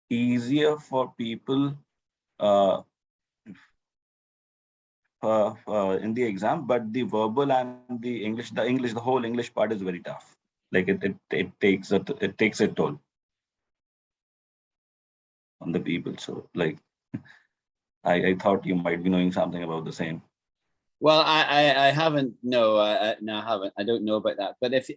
S3: easier for people in the exam, but the verbal and the whole English part is very tough. Like it takes a toll on the people. So like I thought you might be knowing something about the same.
S2: Well, I haven't. No, no, I haven't. I don't know about that. But if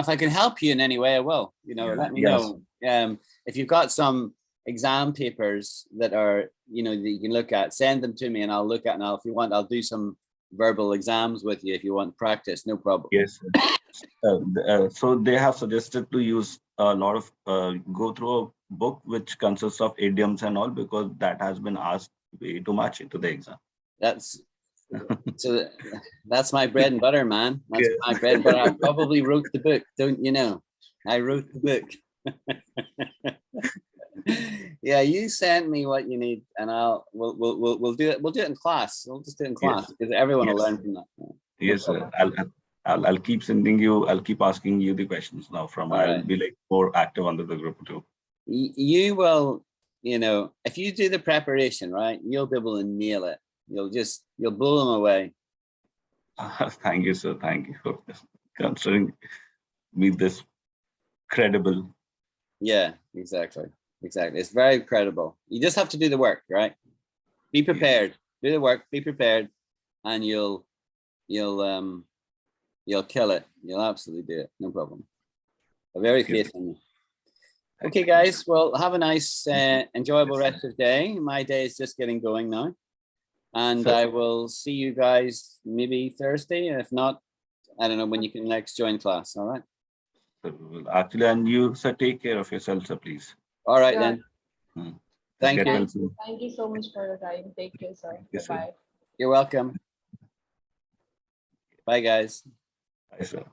S2: I can help you in any way, I will. Let me know. If you've got some exam papers that are, you know, that you can look at, send them to me and I'll look at, and if you want, I'll do some verbal exams with you if you want practice, no problem.
S3: Yes. So they have suggested to use a lot of go through a book which consists of idioms and all, because that has been asked way too much into the exam.
S2: That's so that's my bread and butter, man. That's
S3: Yes.
S2: my bread and butter. I probably wrote the book, don't you know? I wrote the book. Yeah, you send me what you need, and we'll do it. We'll do it in class. We'll just do it in class because everyone will learn from that.
S3: Yes, sir. I'll keep sending you. I'll keep asking you the questions now. I'll be like more active under the group too.
S2: You will, you know, if you do the preparation right, you'll be able to nail it. You'll blow them away.
S3: Thank you, sir. Thank you for considering me this credible.
S2: Yeah, exactly. It's very credible. You just have to do the work, right? Be prepared. Do the work. Be prepared, and you'll kill it. You'll absolutely do it. No problem. I'm very faithful in you. Okay, guys. Well, have a nice, enjoyable rest of the day. My day is just getting going now. And I will see you guys maybe Thursday. If not, I don't know when you can next join class. All right.
S3: Actually, and you, sir, take care of yourself, sir, please.
S2: All right, then. Thank you.
S1: Thank you so much for your time. Take care, sir.
S3: Yes,
S1: Bye.
S2: You're welcome. Bye, guys.
S3: Bye, sir.